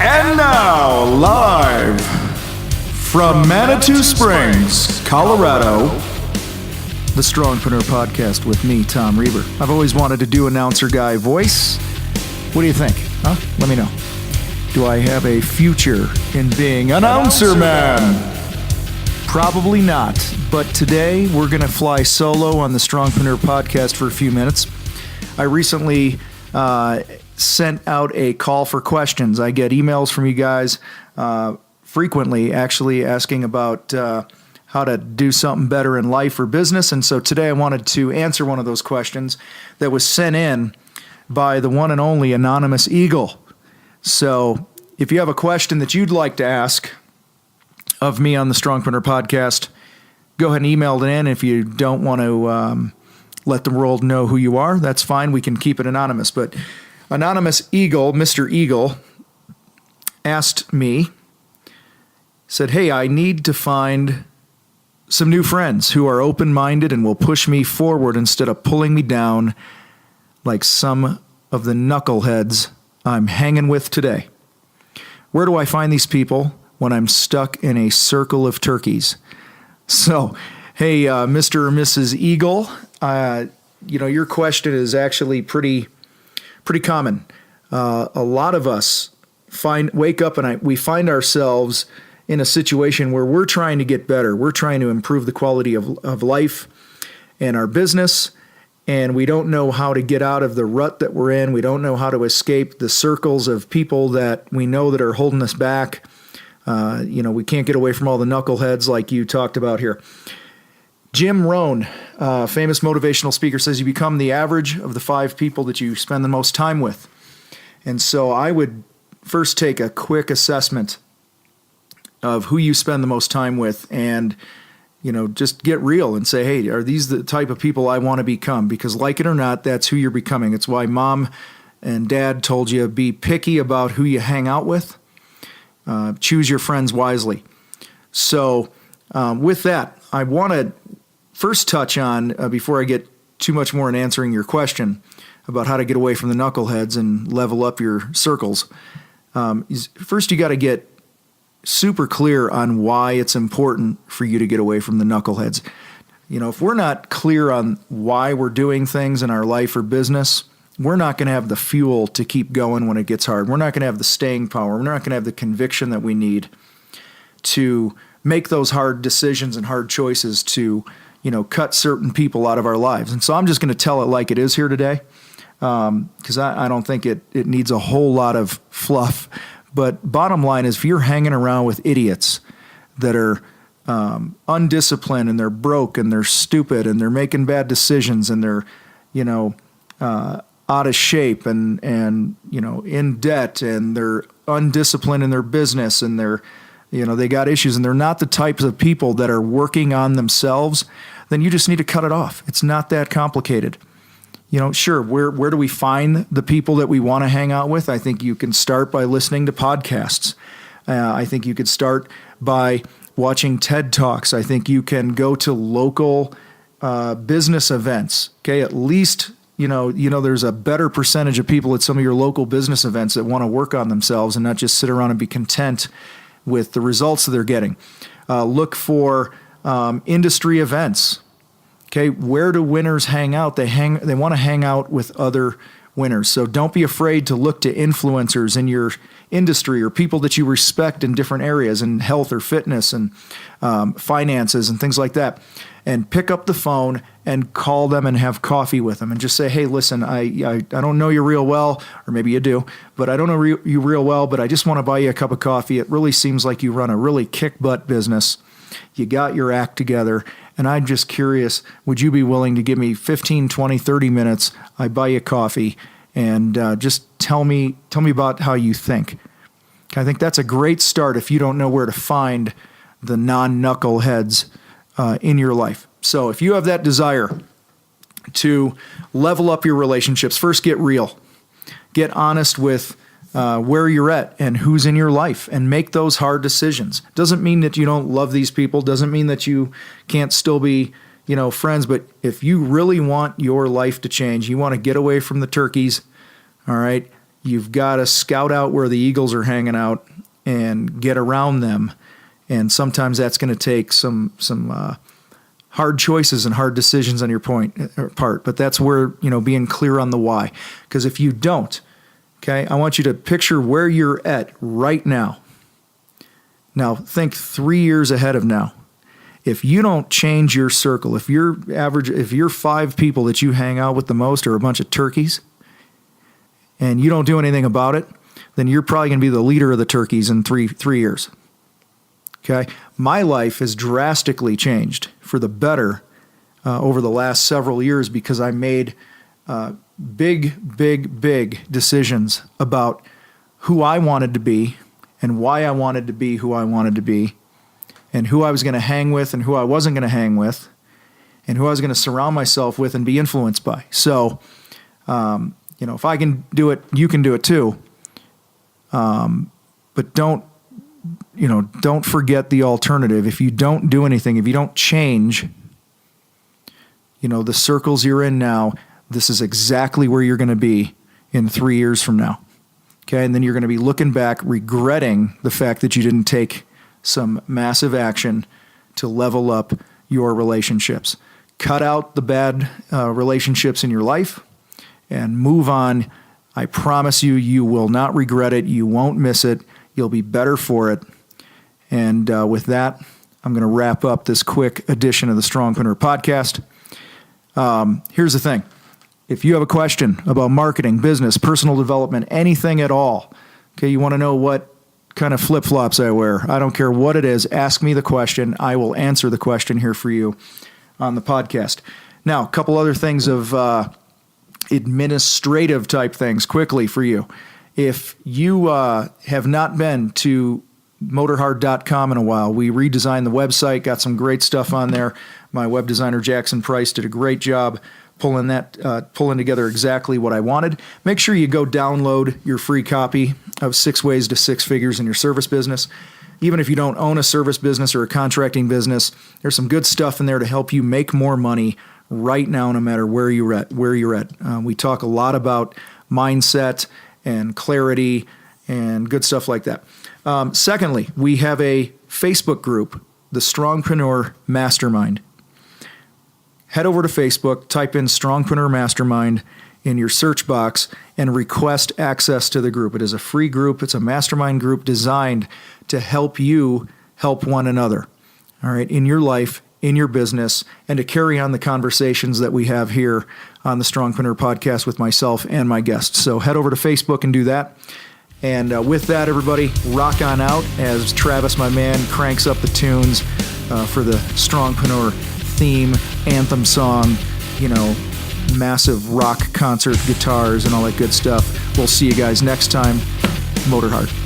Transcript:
And now, live from Manitou Springs, Colorado, the Strongpreneur Podcast with me, Tom Reber. I've always wanted to do announcer guy voice. What do you think? Huh? Let me know. Do I have a future in being announcer man? Probably not, but today we're going to fly solo on the Strongpreneur Podcast for a few minutes. I recently sent out a call for questions. I get emails from you guys frequently, actually asking about how to do something better in life or business. And so today I wanted to answer one of those questions that was sent in by the one and only Anonymous Eagle. So if you have a question that you'd like to ask of me on the Strongpreneur Podcast, go ahead and email it in. If you don't want to let the world know who you are, that's fine. We can keep it anonymous. But Anonymous Eagle, Mr. Eagle, asked me, said, hey, I need to find some new friends who are open-minded and will push me forward instead of pulling me down like some of the knuckleheads I'm hanging with today. Where do I find these people when I'm stuck in a circle of turkeys? So, hey, Mr. or Mrs. Eagle, your question is actually pretty common. A lot of us wake up and we find ourselves in a situation where we're trying to get better. We're trying to improve the quality of life and our business, and we don't know how to get out of the rut that we're in. We don't know how to escape the circles of people that we know that are holding us back. We can't get away from all the knuckleheads like you talked about here. Jim Rohn, famous motivational speaker, says you become the average of the 5 people that you spend the most time with. And so I would first take a quick assessment of who you spend the most time with and, just get real and say, hey, are these the type of people I want to become? Because like it or not, that's who you're becoming. It's why mom and dad told you be picky about who you hang out with. Choose your friends wisely. So with that, I want to first touch on, before I get too much more in answering your question about how to get away from the knuckleheads and level up your circles, first you got to get super clear on why it's important for you to get away from the knuckleheads. If we're not clear on why we're doing things in our life or business, we're not going to have the fuel to keep going when it gets hard. We're not going to have the staying power. We're not going to have the conviction that we need to make those hard decisions and hard choices to, cut certain people out of our lives. And so I'm just going to tell it like it is here today, because I don't think it needs a whole lot of fluff. But bottom line is, if you're hanging around with idiots that are undisciplined and they're broke and they're stupid and they're making bad decisions and they're, out of shape and in debt and they're undisciplined in their business and they're, they got issues and they're not the types of people that are working on themselves, then you just need to cut it off. It's not that complicated. Sure, where do we find the people that we want to hang out with? I think you can start by listening to podcasts. I think you could start by watching TED Talks. I think you can go to local business events. Okay, at least there's a better percentage of people at some of your local business events that want to work on themselves and not just sit around and be content with the results that they're getting. Look for industry events. Okay, where do winners hang out? They want to hang out with other winners. So don't be afraid to look to influencers in your industry or people that you respect in different areas in health or fitness and finances and things like that. And pick up the phone and call them and have coffee with them and just say, hey, listen, I don't know you real well, or maybe you do, but I don't know you real well, but I just want to buy you a cup of coffee. It really seems like you run a really kick-butt business. You got your act together, and I'm just curious, would you be willing to give me 15, 20, 30 minutes? I buy you coffee, and just tell me about how you think. I think that's a great start if you don't know where to find the non-knuckleheads in your life. So if you have that desire to level up your relationships, first get real. Get honest with where you're at and who's in your life and make those hard decisions. Doesn't mean that you don't love these people. Doesn't mean that you can't still be, friends. But if you really want your life to change, you want to get away from the turkeys, all right, You've got to scout out where the eagles are hanging out and get around them. And sometimes that's going to take some hard choices and hard decisions on your part. But that's where, being clear on the why. Because if you don't, okay, I want you to picture where you're at right now. Now, think 3 years ahead of now. If you don't change your circle, if your 5 people that you hang out with the most are a bunch of turkeys, and you don't do anything about it, then you're probably going to be the leader of the turkeys in three years. Okay? My life has drastically changed for the better over the last several years because I made big decisions about who I wanted to be and why I wanted to be who I wanted to be, and who I was going to hang with and who I wasn't going to hang with, and who I was going to surround myself with and be influenced by. So, if I can do it, you can do it too. But don't forget the alternative. If you don't do anything, if you don't change, the circles you're in now, this is exactly where you're going to be in 3 years from now. Okay, and then you're going to be looking back, regretting the fact that you didn't take some massive action to level up your relationships. Cut out the bad relationships in your life and move on. I promise you, you will not regret it. You won't miss it. You'll be better for it. And with that, I'm going to wrap up this quick edition of the Strongpreneur Podcast. Here's the thing. If you have a question about marketing, business, personal development, anything at all, okay, you want to know what kind of flip-flops I wear, I don't care what it is, ask me the question. I will answer the question here for you on the podcast. Now, a couple other things of administrative type things quickly for you. If you have not been to motorhard.com in a while, we redesigned the website, got some great stuff on there. My web designer, Jackson Price, did a great job pulling together exactly what I wanted. Make sure you go download your free copy of 6 Ways to Six Figures in Your Service Business. Even if you don't own a service business or a contracting business, there's some good stuff in there to help you make more money right now, no matter where you're at. We talk a lot about mindset and clarity and good stuff like that. Secondly, we have a Facebook group, the Strongpreneur Mastermind. Head over to Facebook, type in Strongpreneur Mastermind in your search box, and request access to the group. It is a free group. It's a mastermind group designed to help you help one another, all right, in your life, in your business, and to carry on the conversations that we have here on the Strongpreneur Podcast with myself and my guests. So head over to Facebook and do that. And with that, everybody, rock on out as Travis, my man, cranks up the tunes for the Strongpreneur theme, anthem song, massive rock concert guitars and all that good stuff. We'll see you guys next time. Motor Hard.